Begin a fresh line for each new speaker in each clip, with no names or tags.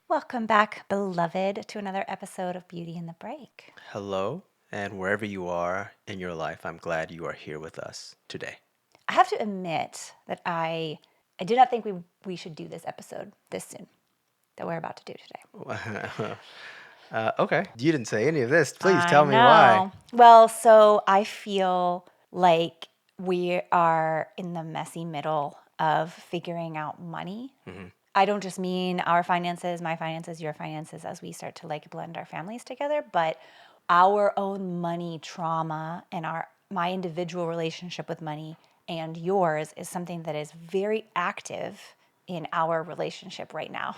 Welcome back, beloved, to another episode of Beauty in the Break.
Hello, and wherever you are in your life, I'm glad you are here with us today.
I have to admit that I did not think we should do this episode this soon that we're about to do today.
Okay, you didn't say any of this. Please
I
tell me why.
know. Well, so I feel like we are in the messy middle of figuring out money. I don't just mean our finances, my finances, your finances as we start to like blend our families together, but our own money trauma and our my individual relationship with money and yours is something that is very active in our relationship right now.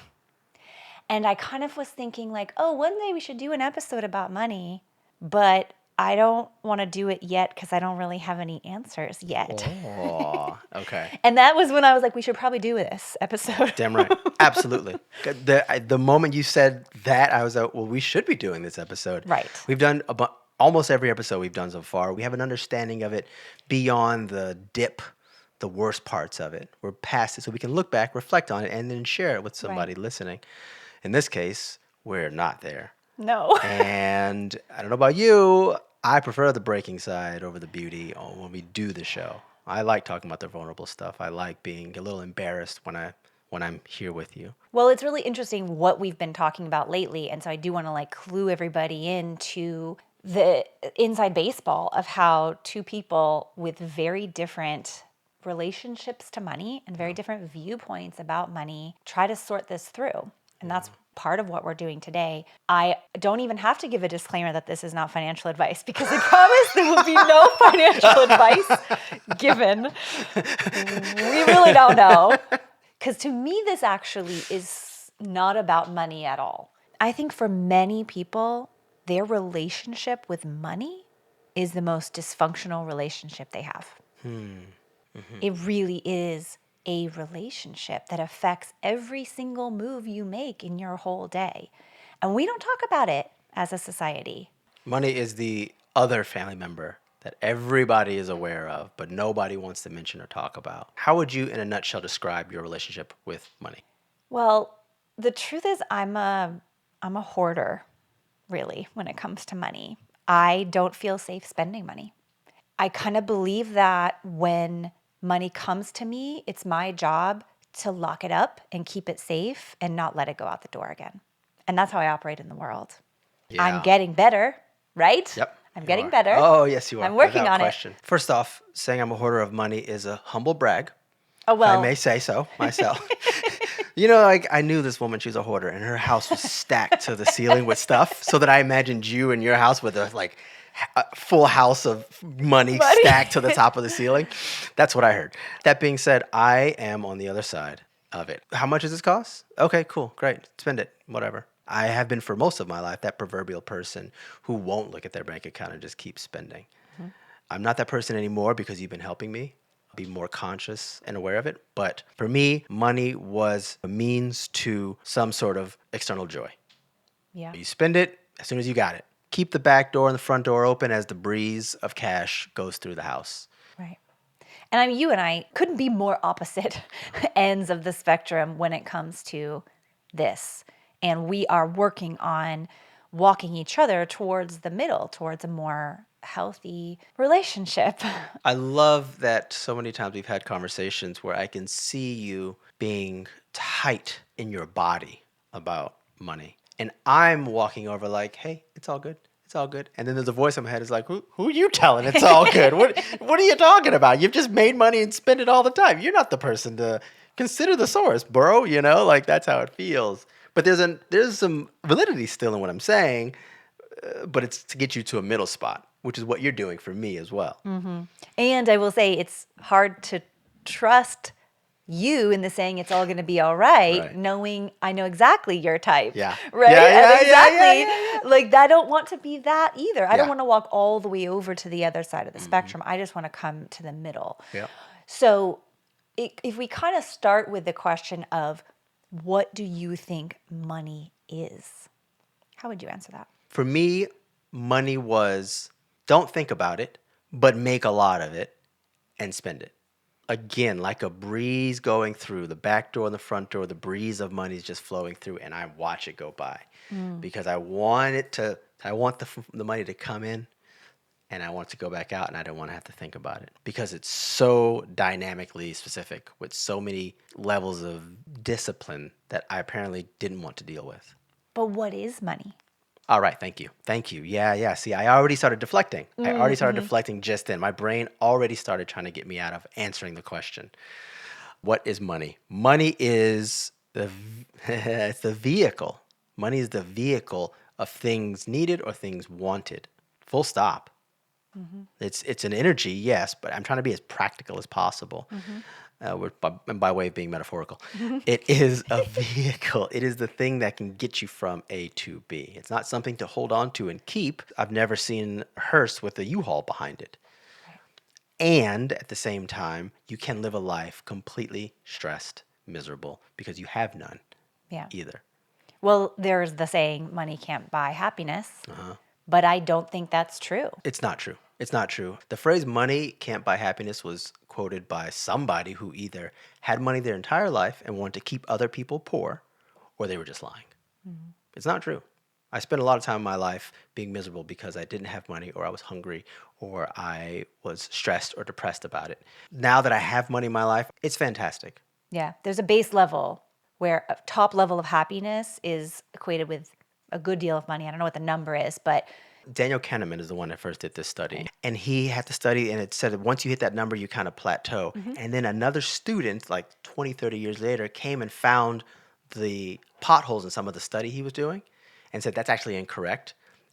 And I kind of was thinking like, oh, one day we should do an episode about money, but I don't want to do it yet because I don't really have any answers yet.
Oh, okay.
And that was when I was like, we should probably do this episode.
Damn right. Absolutely. The moment you said that, I was like, well, we should be doing this episode.
Right.
We've done almost every episode we've done so far. We have an understanding of it beyond the dip, the worst parts of it. We're past it, so we can look back, reflect on it, and then share it with
Right.
somebody listening. In this case, we're not there.
No.
And I don't know about you, I prefer the breaking side over the beauty when we do the show. I like talking about the vulnerable stuff. I like being a little embarrassed when I'm here with you.
Well, it's really interesting what we've been talking about lately. And so I do want to like clue everybody into the inside baseball of how two people with very different relationships to money and very different viewpoints about money try to sort this through. And that's part of what we're doing today. I don't even have to give a disclaimer that this is not financial advice because I promise there will be no financial advice given. We really don't know. Because to me, this actually is not about money at all. I think for many people, their relationship with money is the most dysfunctional relationship they have. It really is a relationship that affects every single move you make in your whole day. And we don't talk about it as a society.
Money is the other family member that everybody is aware of, but nobody wants to mention or talk about. How would you, in a nutshell, describe your relationship with money?
Well, the truth is I'm a hoarder, really, when it comes to money. I don't feel safe spending money. I kind of believe that when money comes to me, it's my job to lock it up and keep it safe and not let it go out the door again. And that's how I operate in the world. I'm
Yeah.
getting better, right?
Yep,
I'm
you
getting
are.
better.
Oh, yes, you are.
I'm working
Without
on it.
question. First off, saying I'm a hoarder of money is a humble brag,
Oh,
if I
well,
may say so myself. Like I knew this woman, she was a hoarder, and her house was stacked to the ceiling with stuff, so that I imagined you in your house with a full house of money
buddy.
stacked to the top of the ceiling. That's what I heard. That being said, I am on the other side of it. How much does this cost? Okay, cool, great. Spend it, whatever. I have been for most of my life that proverbial person who won't look at their bank account and just keep spending. I'm not that person anymore because you've been helping me be more conscious and aware of it. But for me, money was a means to some sort of external joy.
Yeah.
You spend it as soon as you got it. Keep the back door and the front door open as the breeze of cash goes through the house.
Right. And you and I couldn't be more opposite ends of the spectrum when it comes to this. And we are working on walking each other towards the middle, towards a more healthy relationship.
I love that so many times we've had conversations where I can see you being tight in your body about money. And I'm walking over like, hey, it's all good. It's all good. And then there's a voice in my head is like, who are you telling it's all good? What are you talking about? You've just made money and spend it all the time. You're not the person to consider the source, bro. Like that's how it feels. But there's some validity still in what I'm saying, but it's to get you to a middle spot, which is what you're doing for me as well.
And I will say it's hard to trust you in the saying it's all going to be all right,
Right.
knowing I know exactly your type.
Yeah.
Right?
Yeah,
And
yeah, yeah,
exactly.
yeah, yeah.
Like, I don't want to be that either. I don't
Yeah.
want to walk all the way over to the other side of the spectrum. I just want to come to the middle.
Yeah.
So, if we kind of start with the question of what do you think money is? How would you answer that?
For me, money was don't think about it, but make a lot of it and spend it. again, like a breeze going through the back door and the front door, the breeze of money is just flowing through, and I watch it go by because I want the money to come in, and I want it to go back out, and I don't want to have to think about it because it's so dynamically specific with so many levels of discipline that I apparently didn't want to deal with.
But what is money?
All right, thank you. Thank you. Yeah, yeah. See, I already started deflecting. I already started deflecting just then. My brain already started trying to get me out of answering the question. What is money? Money is it's the vehicle. Money is the vehicle of things needed or things wanted. Full stop. It's an energy, yes, but I'm trying to be as practical as possible. By way of being metaphorical, it is a vehicle. It is the thing that can get you from A to B. It's not something to hold on to and keep. I've never seen a hearse with a U-Haul behind it.
Right.
And at the same time, you can live a life completely stressed, miserable, because you have none
Yeah.
either.
Well, there's the saying, money can't buy happiness, but I don't think that's true.
It's not true. It's not true. The phrase money can't buy happiness was quoted by somebody who either had money their entire life and wanted to keep other people poor, or they were just lying. It's not true. I spent a lot of time in my life being miserable because I didn't have money, or I was hungry, or I was stressed or depressed about it. Now that I have money in my life, it's fantastic.
Yeah. There's a base level where a top level of happiness is equated with a good deal of money. I don't know what the number is, but
Daniel Kahneman is the one that first did this study.
okay.
And he had to study, and it said that once you hit that number, you kind of plateau. And then another student, like 20, 30 years later, came and found the potholes in some of the study he was doing and said that's actually incorrect.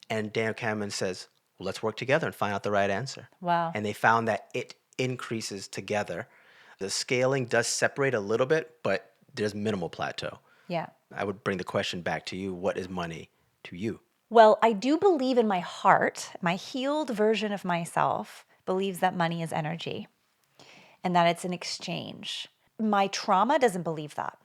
And Daniel Kahneman says, well, let's work together and find out the right answer.
Wow.
And they found that it increases together. The scaling does separate a little bit, but there's minimal plateau.
Yeah.
I would bring the question back to you. What is money to you?
Well, I do believe in my heart, my healed version of myself believes that money is energy and that it's an exchange. My trauma doesn't believe that.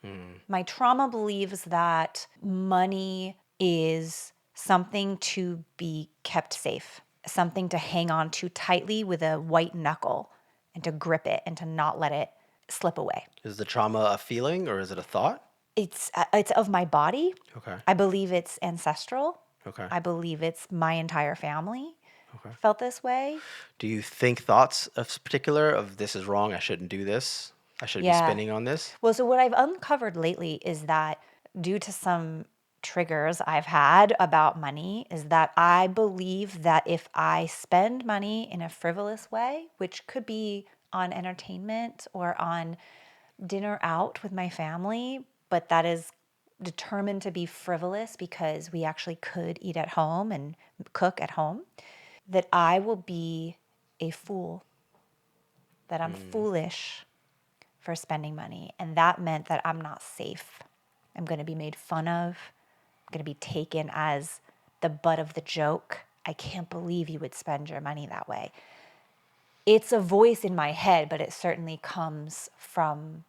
My trauma believes that money is something to be kept safe, something to hang on to tightly with a white knuckle and to grip it and to not let it slip away.
Is the trauma a feeling or is it a thought?
It's of my body.
Okay.
I believe it's ancestral.
Okay.
I believe it's my entire family
Okay.
felt this way.
Do you think thoughts of particular of this is wrong, I shouldn't do this, I shouldn't be
Yeah.
spending on this?
Well, so what I've uncovered lately is that due to some triggers I've had about money, is that I believe that if I spend money in a frivolous way, which could be on entertainment or on dinner out with my family, but that is determined to be frivolous because we actually could eat at home and cook at home, that I will be a fool, that I'm foolish for spending money. And that meant that I'm not safe. I'm going to be made fun of. I'm going to be taken as the butt of the joke. I can't believe you would spend your money that way. It's a voice in my head, but it certainly comes from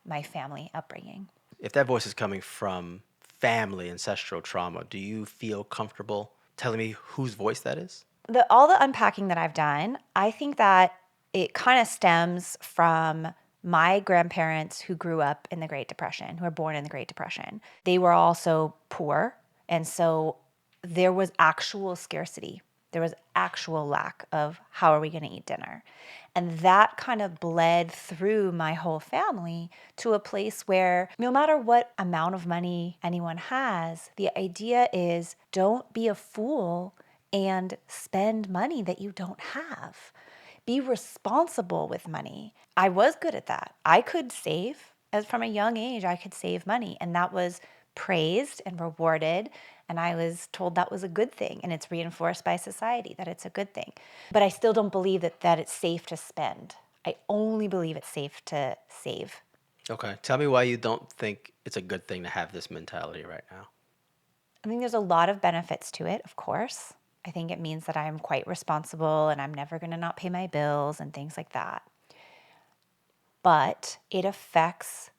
my family upbringing.
If that voice is coming from family, ancestral trauma, do you feel comfortable telling me whose voice that is?
All the unpacking that I've done, I think that it kind of stems from my grandparents who grew up in the Great Depression, who were born in the Great Depression. They were also poor. And so there was actual scarcity. There was actual lack of how are we going to eat dinner? And that kind of bled through my whole family to a place where no matter what amount of money anyone has, the idea is don't be a fool and spend money that you don't have. Be responsible with money. I was good at that. I could save. As from a young age, I could save money, and that was praised and rewarded. And I was told that was a good thing, and it's reinforced by society that it's a good thing. But I still don't believe that it's safe to spend. I only believe it's safe to save.
Okay. Tell me why you don't think it's a good thing to have this mentality right now.
I think there's a lot of benefits to it, of course. I think it means that I'm quite responsible and I'm never going to not pay my bills and things like that. But it affects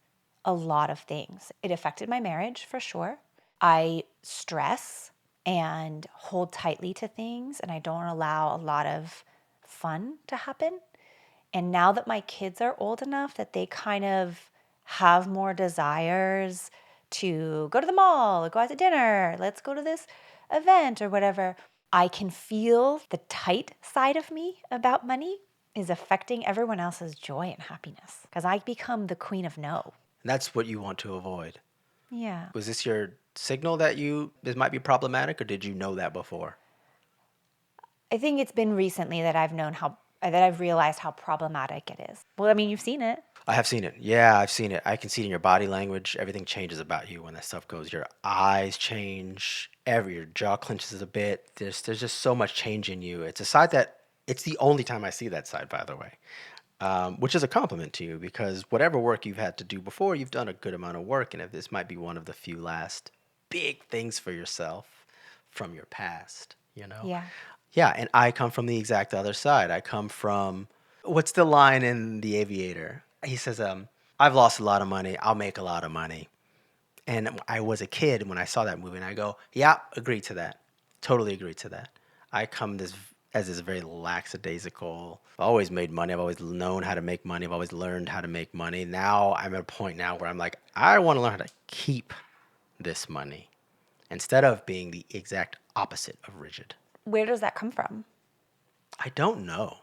a lot of things. It affected my marriage for sure. I stress and hold tightly to things, and I don't allow a lot of fun to happen. And now that my kids are old enough that they kind of have more desires to go to the mall, or go out to dinner, let's go to this event or whatever, I can feel the tight side of me about money is affecting everyone else's joy and happiness because I become the queen of no.
And that's what you want to avoid.
Yeah.
Was this your signal that this might be problematic, or did you know that before?
I think it's been recently that I've realized how problematic it is. Well, I mean, you've seen it.
I have seen it. Yeah, I've seen it. I can see it in your body language. Everything changes about you when that stuff goes. Your eyes change. Your jaw clenches a bit. There's just so much change in you. It's a side that it's the only time I see that side, by the way, which is a compliment to you because whatever work you've had to do before, you've done a good amount of work, and if this might be one of the few last big things for yourself from your past, you know.
Yeah.
Yeah, and I come from the exact other side. I come from what's the line in The Aviator? He says, I've lost a lot of money. I'll make a lot of money. And I was a kid when I saw that movie, and I go, yeah, agree to that. Totally agree to that. I come as this very lackadaisical. I've always made money. I've always known how to make money. I've always learned how to make money. Now I'm at a point now where I'm like, I want to learn how to keep this money instead of being the exact opposite of rigid.
Where does that come from?
I don't know.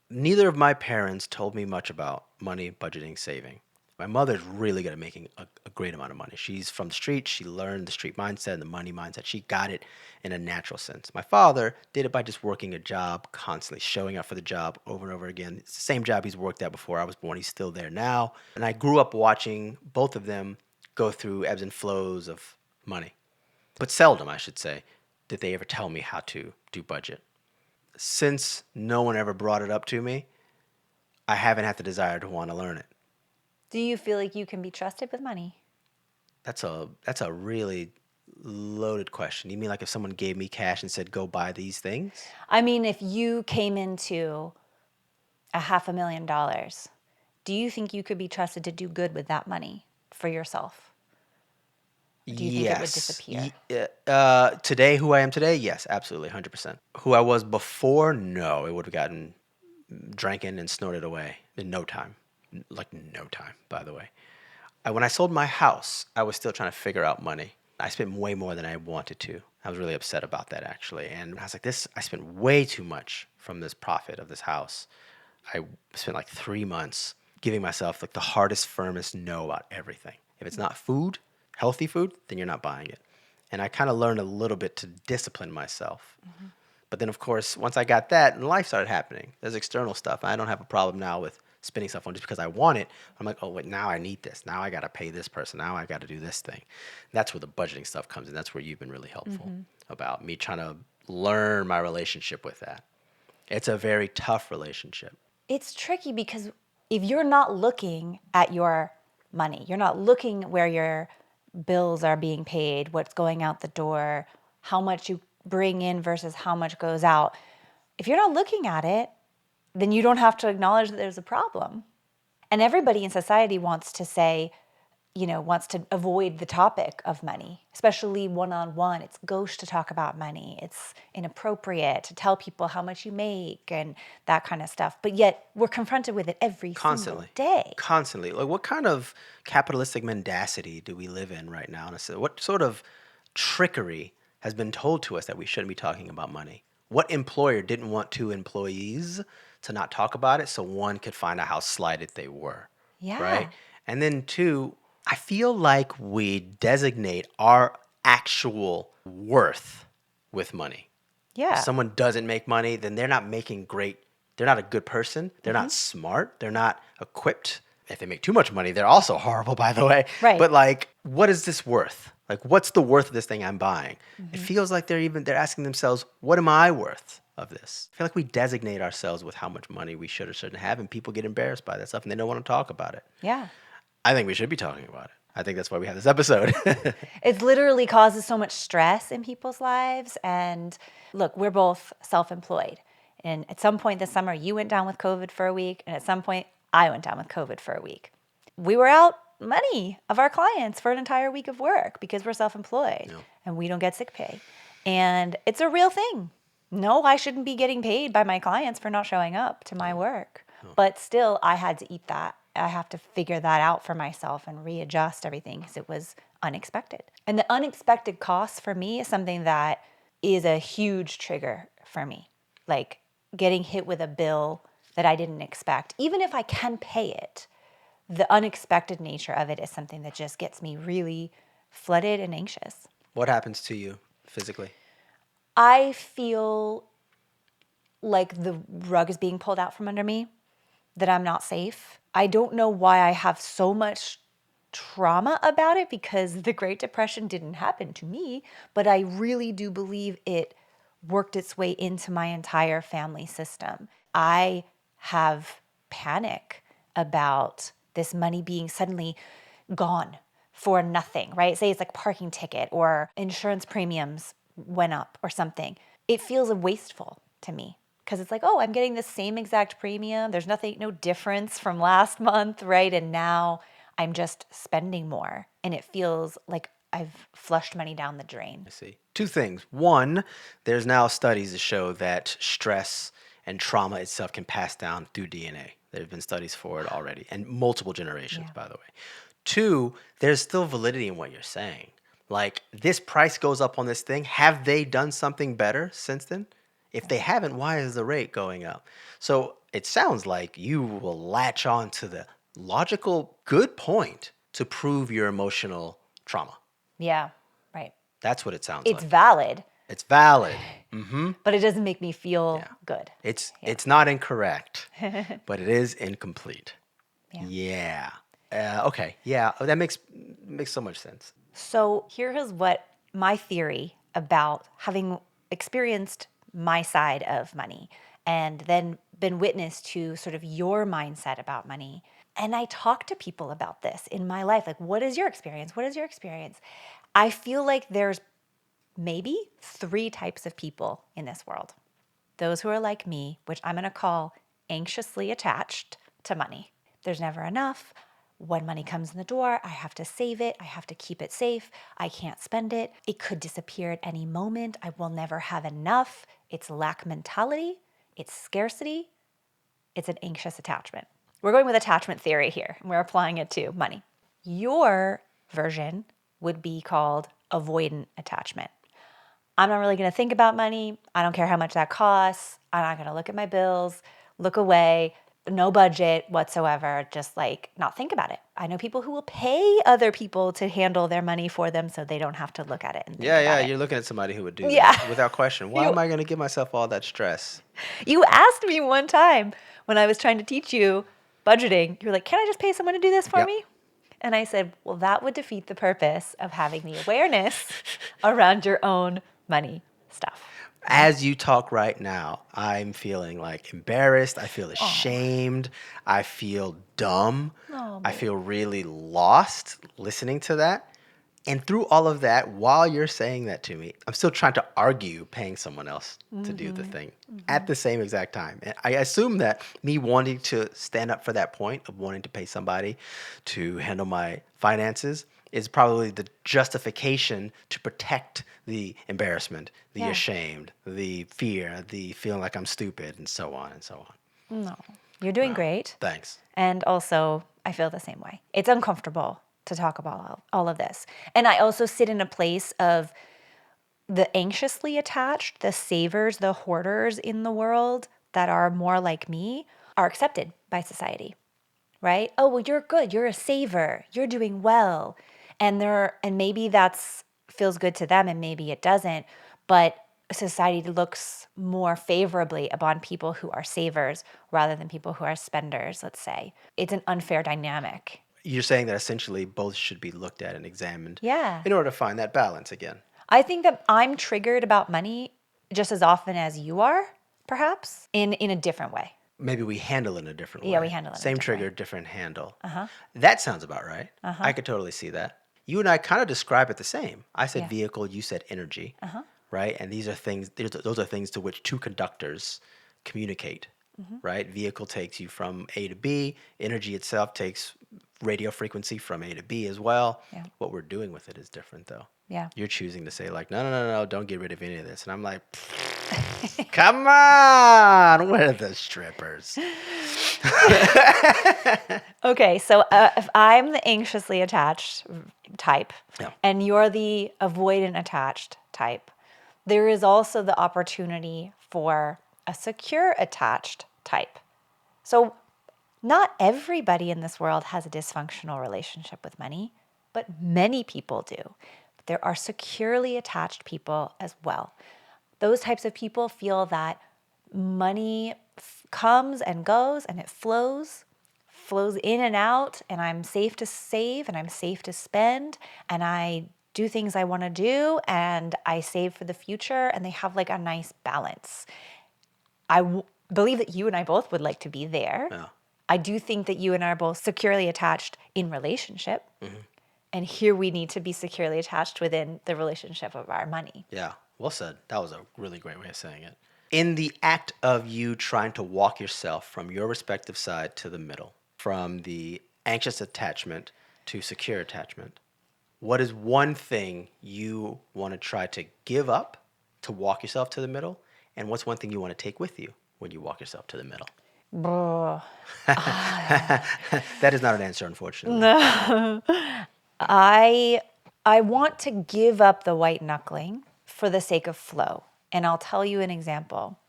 Neither of my parents told me much about money, budgeting, saving. My mother's really good at making a great amount of money. She's from the street. She learned the street mindset and the money mindset. She got it in a natural sense. My father did it by just working a job constantly, showing up for the job over and over again. It's the same job he's worked at before I was born. He's still there now. And I grew up watching both of them go through ebbs and flows of money. But seldom, I should say, did they ever tell me how to do budget. Since no one ever brought it up to me, I haven't had the desire to want to learn it.
Do you feel like you can be trusted with money?
That's a really loaded question. You mean like if someone gave me cash and said go buy these things?
I mean, if you came into $500,000, do you think you could be trusted to do good with that money for yourself? Or do you think it would
Yes.
disappear?
Today, who I am today, yes, absolutely, 100%. Who I was before, no, it would have gotten drank in and snorted away in no time. Like no time, by the way. When I sold my house, I was still trying to figure out money. I spent way more than I wanted to. I was really upset about that actually. And I was like, I spent way too much from this profit of this house. I spent like 3 months giving myself like the hardest, firmest no about everything. If it's not food, healthy food, then you're not buying it. And I kind of learned a little bit to discipline myself. But then, of course, once I got that, and life started happening. There's external stuff. I don't have a problem now with spending stuff on just because I want it. I'm like, oh, wait, now I need this. Now I got to pay this person. Now I got to do this thing. That's where the budgeting stuff comes in. That's where you've been really helpful about me trying to learn my relationship with that. It's a very tough relationship.
It's tricky because if you're not looking at your money, you're not looking where your bills are being paid, what's going out the door, how much you bring in versus how much goes out. If you're not looking at it, then you don't have to acknowledge that there's a problem. And everybody in society wants to say, wants to avoid the topic of money, especially one-on-one. It's gauche to talk about money. It's inappropriate to tell people how much you make and that kind of stuff. But yet we're confronted with it every single day.
Constantly. Like, what kind of capitalistic mendacity do we live in right now? What sort of trickery has been told to us that we shouldn't be talking about money? What employer didn't want two employees to not talk about it so one could find out how slighted they were?
Yeah.
Right? And then two, I feel like we designate our actual worth with money.
Yeah.
If someone doesn't make money, then they're not making great, they're not a good person. They're not smart. They're not equipped. If they make too much money, they're also horrible, by the way.
Right.
But like, what is this worth? Like, what's the worth of this thing I'm buying? It feels like they're asking themselves, what am I worth of this? I feel like we designate ourselves with how much money we should or shouldn't have, and people get embarrassed by that stuff and they don't want to talk about it.
Yeah.
I think we should be talking about it. I think that's why we have this episode.
It literally causes so much stress in people's lives. And look, we're both self-employed. And at some point this summer, you went down with COVID for a week. And at some point, I went down with COVID for a week. We were out money of our clients for an entire week of work because we're self-employed and we don't get sick pay. And it's a real thing. No, I shouldn't be getting paid by my clients for not showing up to my work. But still, I had to eat that. I have to figure that out for myself and readjust everything because it was unexpected. And the unexpected cost for me is something that is a huge trigger for me. Like getting hit with a bill that I didn't expect. Even if I can pay it, the unexpected nature of it is something that just gets me really flooded and anxious.
What happens to you physically?
I feel like the rug is being pulled out from under me, that I'm not safe. I don't know why I have so much trauma about it because the Great Depression didn't happen to me, but I really do believe it worked its way into my entire family system. I have panic about this money being suddenly gone for nothing, right? Say it's like parking ticket or insurance premiums went up or something. It feels wasteful to me because it's like, oh, I'm getting the same exact premium. There's nothing, no difference from last month, right? And now I'm just spending more. And it feels like I've flushed money down the drain.
I see. Two things. One, there's now studies that show that stress and trauma itself can pass down through DNA. There have been studies for it already, and multiple generations,
Yeah.
by the way. Two, there's still validity in what you're saying. Like, this price goes up on this thing. Have they done something better since then? If they haven't, why is the rate going up? So it sounds like you will latch on to the logical good point to prove your emotional trauma.
Yeah, right.
That's what it sounds
It's
like.
valid,
It's valid.
but it doesn't make me feel
Yeah.
good.
It's not incorrect, but it is incomplete.
Yeah.
Yeah. Okay. Yeah. That makes so much sense.
So here's what my theory about having experienced my side of money and then been witness to sort of your mindset about money. And I talk to people about this in my life. Like, what is your experience? What is your experience? I feel like there's maybe three types of people in this world. Those who are like me, which I'm going to call anxiously attached to money. There's never enough. When money comes in the door, I have to save it. I have to keep it safe. I can't spend it. It could disappear at any moment. I will never have enough. It's lack mentality. It's scarcity. It's an anxious attachment. We're going with attachment theory here, and we're applying it to money. Your version would be called avoidant attachment. I'm not really going to think about money. I don't care how much that costs. I'm not going to look at my bills, look away, no budget whatsoever, just like not think about it. I know people who will pay other people to handle their money for them so they don't have to look at it and think
Yeah,
about
yeah.
it.
You're looking at somebody who would do
Yeah.
that without question. Why
You,
am I going to give myself all that stress?
you asked me one time when I was trying to teach you budgeting, you were like, can I just pay someone to do this for
Yep.
me? And I said, well, that would defeat the purpose of having the awareness around your own money stuff.
As you talk right now, I'm feeling like embarrassed. I feel ashamed. I feel dumb.
Oh,
I
babe.
feel really lost listening to that. And through all of that, while you're saying that to me, I'm still trying to argue paying someone else to do the thing at the same exact time. And I assume that me wanting to stand up for that point of wanting to pay somebody to handle my finances is probably the justification to protect the embarrassment, the
Yeah.
ashamed, the fear, the feeling like I'm stupid, and so on and so on.
No, you're doing
Well,
great.
thanks.
And also, I feel the same way. It's uncomfortable to talk about all of this. And I also sit in a place of the anxiously attached, the savers, the hoarders in the world that are more like me are accepted by society, right? Oh, well, you're good. You're a saver. You're doing well. And maybe that's feels good to them and maybe it doesn't, but society looks more favorably upon people who are savers rather than people who are spenders, let's say. It's an unfair dynamic.
You're saying that essentially both should be looked at and examined
Yeah.
in order to find that balance again.
I think that I'm triggered about money just as often as you are, perhaps, in a different way.
Maybe we handle it in a different way.
Yeah, we handle it in a
Same
different
trigger,
way.
different handle. That sounds about right. I could totally see that. You and I kind of describe it the same. I said
Yeah.
vehicle, you said energy, right? And these are things. Those are things to which two conductors communicate, right? Vehicle takes you from A to B. Energy itself takes radio frequency from A to B as well.
Yeah.
What we're doing with it is different, though.
Yeah.
You're choosing to say like, no, no, no, no, don't get rid of any of this, and I'm like, come on, where are the strippers?
Okay, so if I'm the anxiously attached type
Yeah.
and you're the avoidant attached type, there is also the opportunity for a secure attached type. So, not everybody in this world has a dysfunctional relationship with money, but many people do. There are securely attached people as well. Those types of people feel that money comes and goes and it flows in and out, and I'm safe to save and I'm safe to spend, and I do things I want to do and I save for the future, and they have like a nice balance. Believe that you and I both would like to be there.
Yeah.
I do think that you and I are both securely attached in relationship. And here we need to be securely attached within the relationship of our money.
Yeah. Well said. That was a really great way of saying it. In the act of you trying to walk yourself from your respective side to the middle, from the anxious attachment to secure attachment, what is one thing you want to try to give up to walk yourself to the middle? And what's one thing you want to take with you when you walk yourself to the middle?
Bruh.
That is not an answer, unfortunately.
No. I want to give up the white knuckling for the sake of flow. And I'll tell you an example.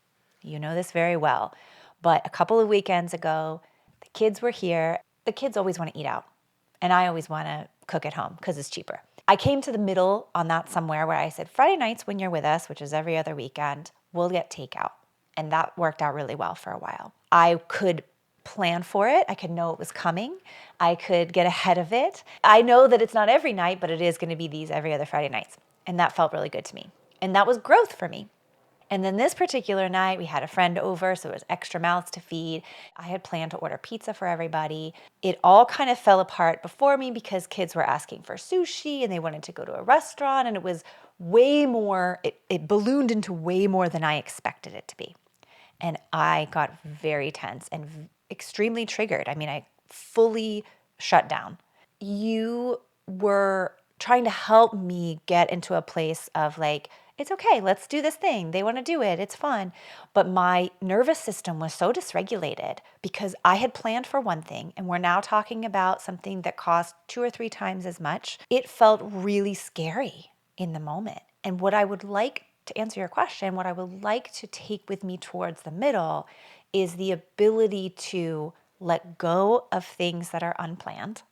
You know this very well. But a couple of weekends ago, the kids were here. The kids always want to eat out. And I always want to cook at home because it's cheaper. I came to the middle on that somewhere where I said, Friday nights when you're with us, which is every other weekend, we'll get takeout. And that worked out really well for a while. I could plan for it. I could know it was coming. I could get ahead of it. I know that it's not every night, but it is going to be these every other Friday nights. And that felt really good to me. And that was growth for me. And then this particular night, we had a friend over, so it was extra mouths to feed. I had planned to order pizza for everybody. It all kind of fell apart before me because kids were asking for sushi and they wanted to go to a restaurant, and it was way more, it ballooned into way more than I expected it to be. And I got very tense and extremely triggered. I mean, I fully shut down. You were trying to help me get into a place of like, it's okay, let's do this thing. They want to do it, it's fun. But my nervous system was so dysregulated because I had planned for one thing and we're now talking about something that cost 2 or 3 times as much. It felt really scary in the moment. And what I would like to answer your question, what I would like to take with me towards the middle is the ability to let go of things that are unplanned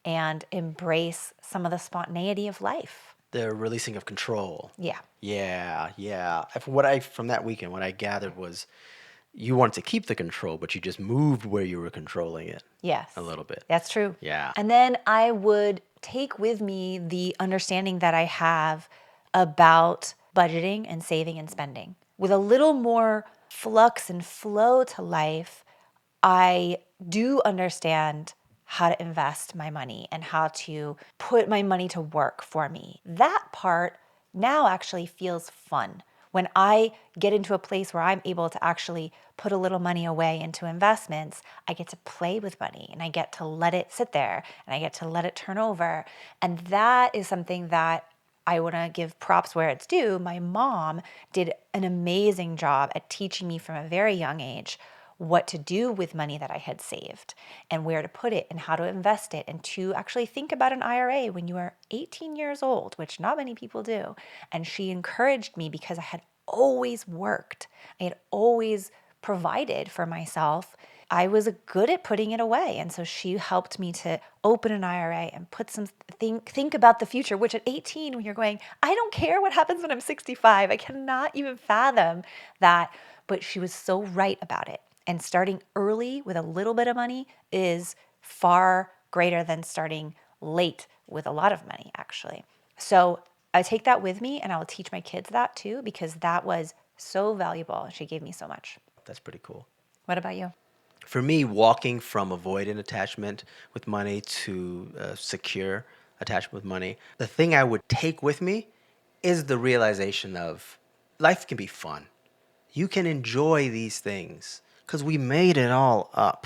and embrace some of the spontaneity of life.
The releasing of control.
Yeah.
Yeah, yeah. From that weekend, what I gathered was you wanted to keep the control, but you just moved where you were controlling it.
Yes.
A little bit.
That's true.
Yeah.
And then I would take with me the understanding that I have about budgeting and saving and spending. With a little more flux and flow to life, I do understand how to invest my money and how to put my money to work for me. That part now actually feels fun. When I get into a place where I'm able to actually put a little money away into investments, I get to play with money and I get to let it sit there and I get to let it turn over. And that is something that I want to give props where it's due. My mom did an amazing job at teaching me from a very young age what to do with money that I had saved and where to put it and how to invest it, and to actually think about an IRA when you are 18 years old, which not many people do. And she encouraged me because I had always worked. I had always provided for myself. I was good at putting it away. And so she helped me to open an IRA and put think about the future, which at 18, when you're going, I don't care what happens when I'm 65. I cannot even fathom that. But she was so right about it. And starting early with a little bit of money is far greater than starting late with a lot of money, actually. So I take that with me and I will teach my kids that too, because that was so valuable. She gave me so much.
That's pretty cool.
What about you?
For me, walking from avoidant attachment with money to secure attachment with money, the thing I would take with me is the realization of life can be fun. You can enjoy these things because we made it all up.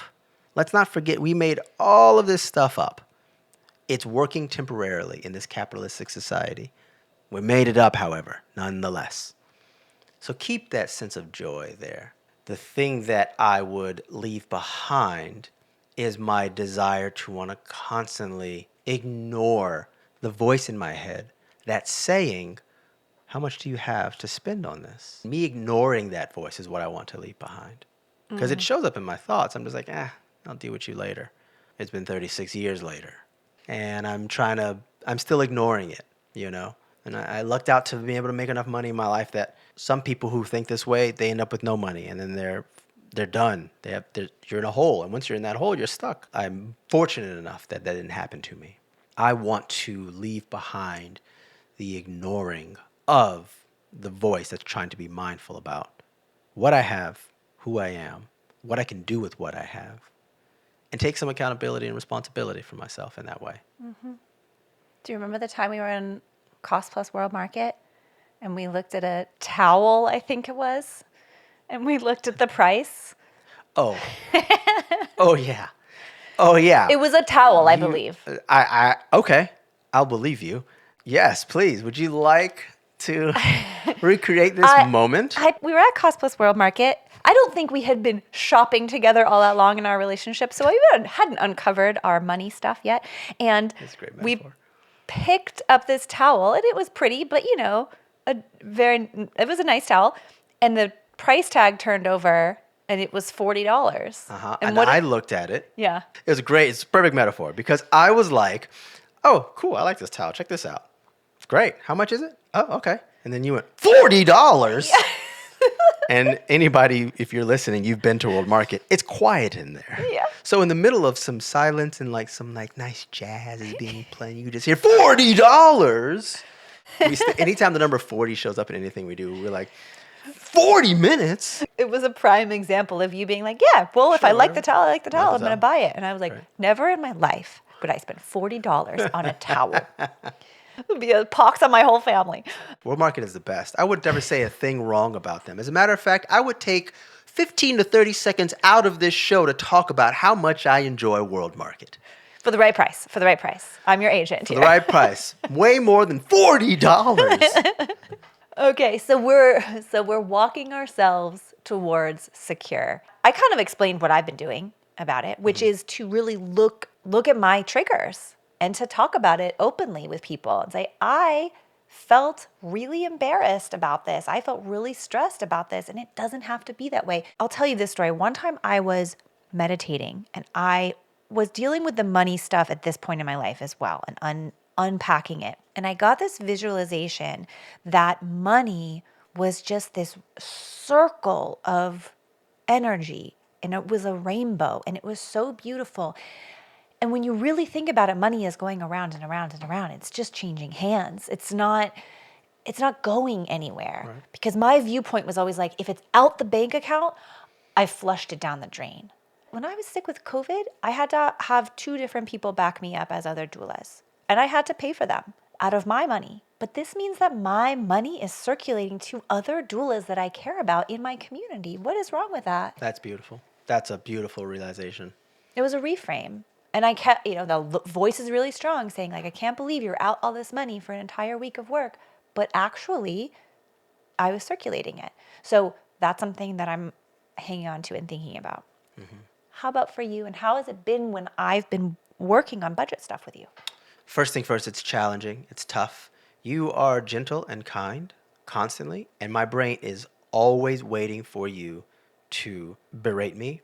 Let's not forget, we made all of this stuff up. It's working temporarily in this capitalistic society. We made it up, however, nonetheless. So keep that sense of joy there. The thing that I would leave behind is my desire to want to constantly ignore the voice in my head that's saying, how much do you have to spend on this? Me ignoring that voice is what I want to leave behind. Because it shows up in my thoughts. I'm just like, I'll deal with you later. It's been 36 years later. And I'm still ignoring it, you know? And I lucked out to be able to make enough money in my life that some people who think this way, they end up with no money and then they're done. You're in a hole. And once you're in that hole, you're stuck. I'm fortunate enough that that didn't happen to me. I want to leave behind the ignoring of the voice that's trying to be mindful about what I have, who I am, what I can do with what I have, and take some accountability and responsibility for myself in that way.
Do you remember the time we were in Cost Plus World Market and we looked at a towel, I think it was, and we looked at the price?
Oh, oh yeah, oh yeah.
It was a towel, I believe.
Okay, I'll believe you. Yes, please. Would you like to recreate this moment?
We were at Cost Plus World Market. I don't think we had been shopping together all that long in our relationship, so we hadn't uncovered our money stuff yet. And
That's a great
we
metaphor.
picked up this towel, and it was pretty, but it was a nice towel. And the price tag turned over, and it was $40.
And I looked at it.
Yeah.
It was great. It's a perfect metaphor because I was like, oh, cool. I like this towel. Check this out. It's great. How much is it? Oh, okay. And then you went, $40? And anybody, if you're listening, you've been to World Market, it's quiet in there.
Yeah.
So in the middle of some silence and like some like nice jazz is being played, you just hear $40. Anytime the number 40 shows up in anything we do, we're like, 40 minutes?
It was a prime example of you being like, yeah, well, if I like the towel, I like the towel. I'm going to buy it. And I was like, never in my life would I spend $40 on a towel. It would be a pox on my whole family.
World Market is the best. I would never say a thing wrong about them. As a matter of fact, I would take 15 to 30 seconds out of this show to talk about how much I enjoy World Market.
For the right price. For the right price. I'm your agent
For
here.
the right price. Way more than $40.
Okay, so we're walking ourselves towards secure. I kind of explained what I've been doing about it, which is to really look at my triggers and to talk about it openly with people and say, I felt really embarrassed about this. I felt really stressed about this, and it doesn't have to be that way. I'll tell you this story. One time I was meditating and I was dealing with the money stuff at this point in my life as well and unpacking it. And I got this visualization that money was just this circle of energy, and it was a rainbow, and it was so beautiful. And when you really think about it, money is going around and around and around. It's just changing hands. It's not going anywhere. Right. Because my viewpoint was always like, if it's out the bank account, I flushed it down the drain. When I was sick with COVID, I had to have 2 different people back me up as other doulas. And I had to pay for them out of my money. But this means that my money is circulating to other doulas that I care about in my community. What is wrong with that?
That's beautiful. That's a beautiful realization.
It was a reframe. And I kept, the voice is really strong saying like, I can't believe you're out all this money for an entire week of work. But actually, I was circulating it. So that's something that I'm hanging on to and thinking about. Mm-hmm. How about for you? And how has it been when I've been working on budget stuff with you?
First thing first, it's challenging. It's tough. You are gentle and kind constantly. And my brain is always waiting for you to berate me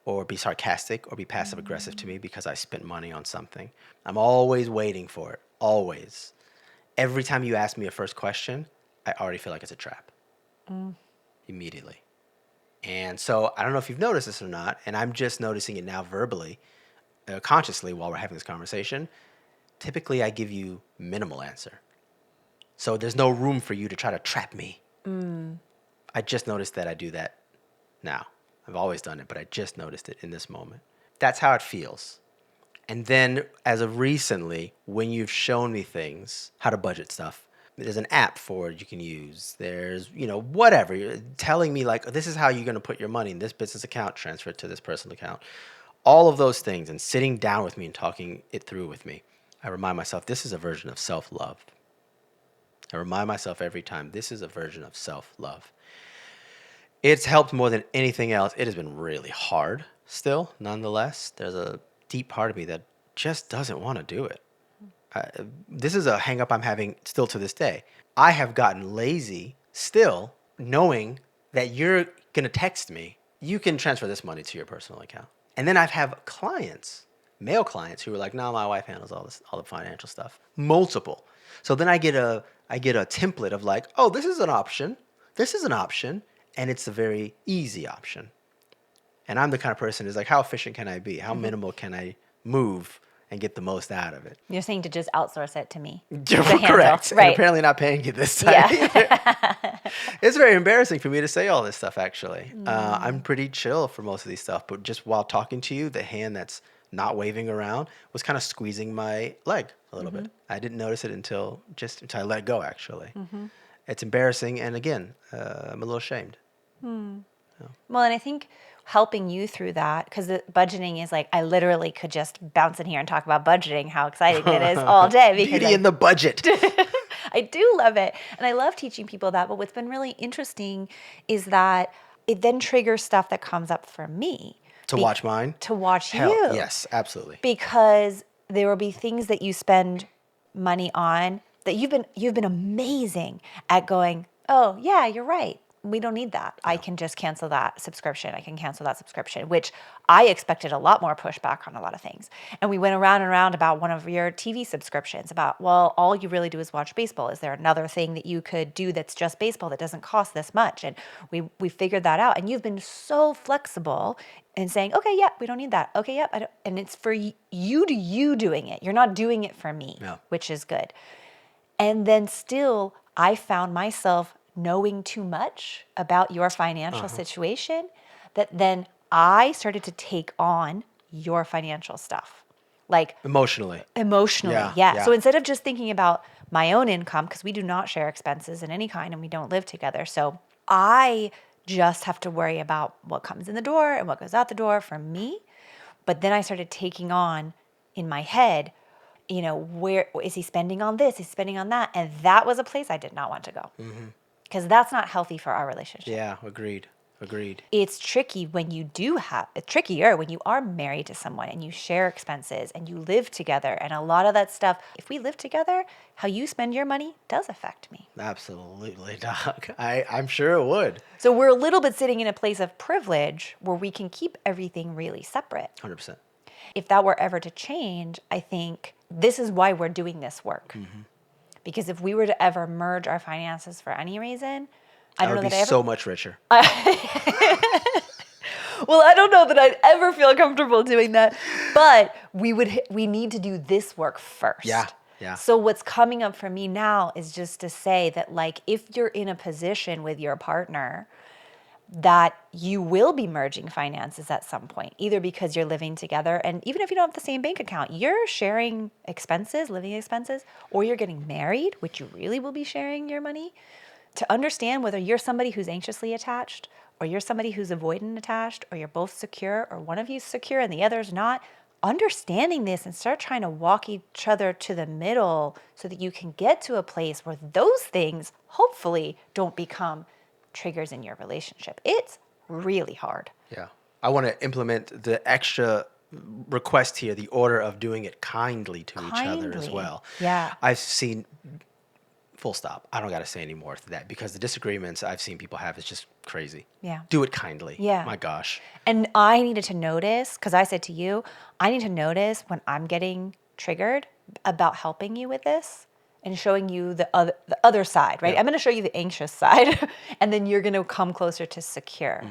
or be sarcastic or be passive aggressive to me because I spent money on something. I'm always waiting for it. Always. Every time you ask me a first question, I already feel like it's a trap. Immediately. And so I don't know if you've noticed this or not, and I'm just noticing it now verbally, consciously while we're having this conversation. Typically, I give you minimal answer. So there's no room for you to try to trap me. I just noticed that I do that now. I've always done it, but I just noticed it in this moment. That's how it feels. And then as of recently, when you've shown me things, how to budget stuff, there's an app for it you can use. There's, whatever. You're telling me like, this is how you're going to put your money in this business account, transfer it to this personal account. All of those things and sitting down with me and talking it through with me. I remind myself, this is a version of self-love. I remind myself every time, this is a version of self-love. It's helped more than anything else. It has been really hard still, nonetheless. There's a deep part of me that just doesn't want to do it. This is a hang up I'm having still to this day. I have gotten lazy still knowing that you're going to text me. You can transfer this money to your personal account. And then I've have clients, male clients who are like, no, my wife handles all the financial stuff. Multiple. So then I get a template of like, oh, this is an option. This is an option. And it's a very easy option. And I'm the kind of person who's like, how efficient can I be? How minimal can I move and get the most out of it?
You're saying to just outsource it to me.
Correct.
Right.
And apparently not paying you this time either. It's very embarrassing for me to say all this stuff, actually. I'm pretty chill for most of these stuff. But just while talking to you, the hand that's not waving around was kind of squeezing my leg a little bit. I didn't notice it until I let it go, actually. It's embarrassing. And again, I'm a little ashamed.
Well, and I think helping you through that, because the budgeting is like, I literally could just bounce in here and talk about budgeting, how exciting it is all day. Because
Beauty in the budget.
I do love it. And I love teaching people that. But what's been really interesting is that it then triggers stuff that comes up for me.
To watch mine?
To watch
Hell,
you.
yes, absolutely.
Because there will be things that you spend money on that you've been amazing at going, oh, yeah, you're right. We don't need that. I can just cancel that subscription. I can cancel that subscription, which I expected a lot more pushback on a lot of things. And we went around and around about one of your TV subscriptions about, well, all you really do is watch baseball. Is there another thing that you could do that's just baseball that doesn't cost this much? And we figured that out. And you've been so flexible in saying, okay, yeah, we don't need that. Okay, yeah, I don't. And it's for you doing it. You're not doing it for me, which is good. And then still, I found myself knowing too much about your financial situation that then I started to take on your financial stuff. Like
Emotionally.
Yeah. So instead of just thinking about my own income, because we do not share expenses in any kind and we don't live together. So I just have to worry about what comes in the door and what goes out the door for me. But then I started taking on in my head, where is he spending on this? He's spending on that. And that was a place I did not want to go. Because that's not healthy for our relationship.
Yeah, agreed.
It's tricky when it's trickier when you are married to someone and you share expenses and you live together. And a lot of that stuff, if we live together, how you spend your money does affect me.
Absolutely, Doc. I'm sure it would.
So we're a little bit sitting in a place of privilege where we can keep everything really separate.
100%.
If that were ever to change, I think this is why we're doing this work. Because if we were to ever merge our finances for any reason, I don't know that I ever...
so much richer.
Well, I don't know that I'd ever feel comfortable doing that, but we need to do this work first.
Yeah.
So what's coming up for me now is just to say that, like, if you're in a position with your partner that you will be merging finances at some point, either because you're living together, and even if you don't have the same bank account, you're sharing expenses, living expenses, or you're getting married, which you really will be sharing your money, to understand whether you're somebody who's anxiously attached, or you're somebody who's avoidant attached, or you're both secure, or one of you's secure and the other's not. Understanding this and start trying to walk each other to the middle so that you can get to a place where those things hopefully don't become triggers in your relationship. It's really hard.
Yeah. I want to implement the extra request here, the order of doing it kindly to each other as well.
Yeah.
I've seen, full stop. I don't got to say any more to that because the disagreements I've seen people have is just crazy.
Yeah.
Do it kindly.
Yeah.
My gosh.
And I needed to notice, because I said to you, I need to notice when I'm getting triggered about helping you with this and showing you the other side, right?
Yeah.
I'm going to show you the anxious side, and then you're going to come closer to secure.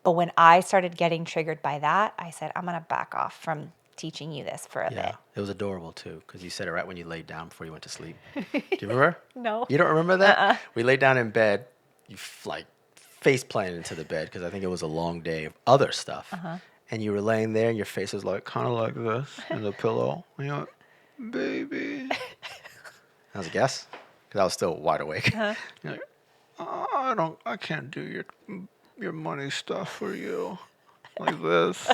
But when I started getting triggered by that, I said, I'm going to back off from teaching you this for a bit.
It was adorable too because you said it right when you laid down before you went to sleep. Do you remember?
No.
You don't remember that? We laid down in bed. You face planted into the bed because I think it was a long day of other stuff. And you were laying there and your face was like kind of like this in the pillow. And you're like, baby. That was a guess because I was still wide awake. You're like, I can't do your money stuff for you like this.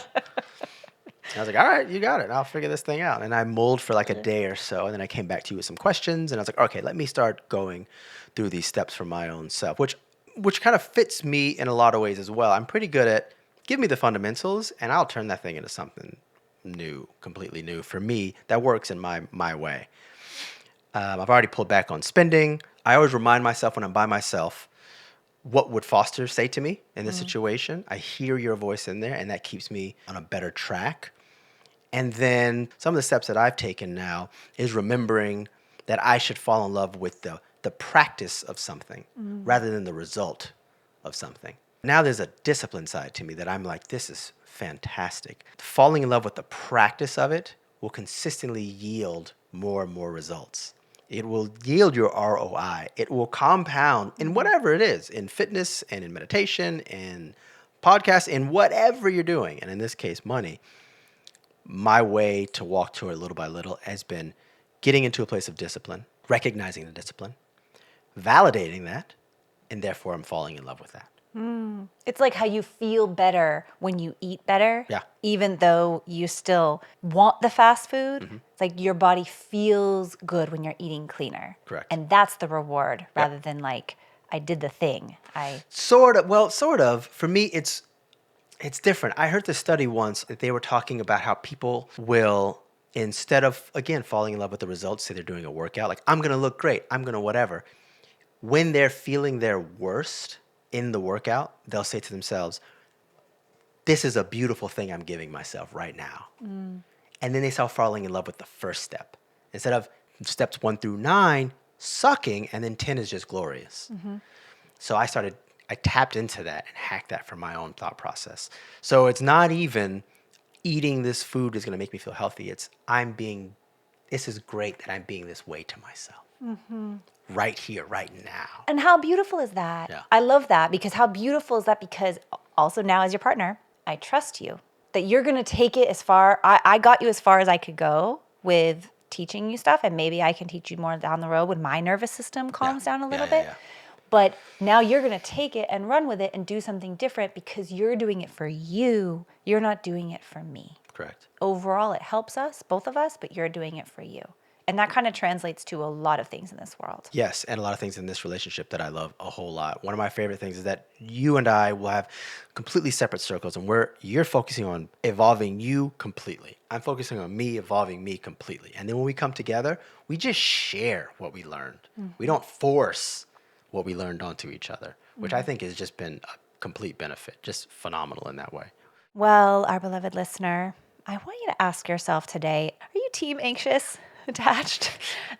I was like, all right, you got it. I'll figure this thing out. And I mulled for like a day or so. And then I came back to you with some questions. And I was like, okay, let me start going through these steps for my own self, which which kind of fits me in a lot of ways as well. I'm pretty good at give me the fundamentals and I'll turn that thing into something new, completely new for me that works in my way. I've already pulled back on spending. I always remind myself when I'm by myself, what would Foster say to me in this situation? I hear your voice in there, and that keeps me on a better track. And then some of the steps that I've taken now is remembering that I should fall in love with the practice of something rather than the result of something. Now there's a discipline side to me that I'm like, this is fantastic. Falling in love with the practice of it will consistently yield more and more results. It will yield your ROI. It will compound in whatever it is, in fitness and in meditation, in podcasts, in whatever you're doing. And in this case, money. My way to walk toward it little by little has been getting into a place of discipline, recognizing the discipline, validating that, and therefore I'm falling in love with that.
It's like how you feel better when you eat better.
Yeah.
Even though you still want the fast food. It's like your body feels good when you're eating cleaner.
Correct.
And that's the reward rather than like, I did the thing.
Sort of. For me, it's different. I heard this study once that they were talking about how people will, instead of, again, falling in love with the results, say they're doing a workout, like, I'm going to look great, I'm going to whatever. When they're feeling their worst in the workout, they'll say to themselves, this is a beautiful thing I'm giving myself right now. And then they start falling in love with the first step. Instead of steps 1 through 9 sucking, and then 10 is just glorious. So I tapped into that and hacked that for my own thought process. So it's not even eating this food is going to make me feel healthy. It's this is great that I'm being this way to myself. Right here, right now.
And how beautiful is that?
Yeah.
I love that because how beautiful is that? Because also now as your partner, I trust you that you're going to take it as far. I got you as far as I could go with teaching you stuff. And maybe I can teach you more down the road when my nervous system calms down a little bit. But now you're going to take it and run with it and do something different because you're doing it for you. You're not doing it for me.
Correct.
Overall, it helps us, both of us, but you're doing it for you. And that kind of translates to a lot of things in this world.
Yes, and a lot of things in this relationship that I love a whole lot. One of my favorite things is that you and I will have completely separate circles, and you're focusing on evolving you completely. I'm focusing on me evolving me completely. And then when we come together, we just share what we learned. We don't force what we learned onto each other, which I think has just been a complete benefit, just phenomenal in that way.
Well, our beloved listener, I want you to ask yourself today, are you team anxious attached?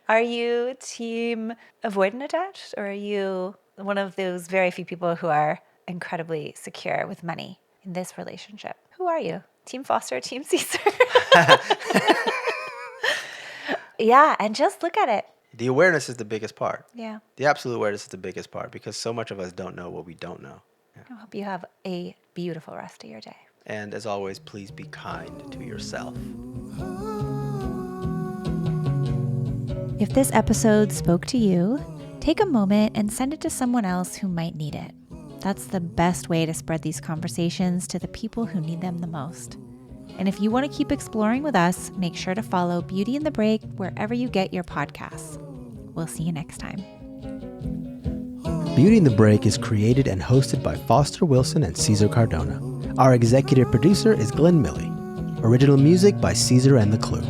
Are you team avoidant attached? Or are you one of those very few people who are incredibly secure with money in this relationship? Who are you? Team Foster, Team Cesar? Yeah, and just look at it.
The awareness is the biggest part.
Yeah.
The absolute awareness is the biggest part because so much of us don't know what we don't know. Yeah.
I hope you have a beautiful rest of your day.
And as always, please be kind to yourself.
If this episode spoke to you, take a moment and send it to someone else who might need it. That's the best way to spread these conversations to the people who need them the most. And if you want to keep exploring with us, make sure to follow Beauty in the Break wherever you get your podcasts. We'll see you next time.
Beauty in the Break is created and hosted by Foster Wilson and Cesar Cardona. Our executive producer is Glenn Milley. Original music by Cesar and the Clue.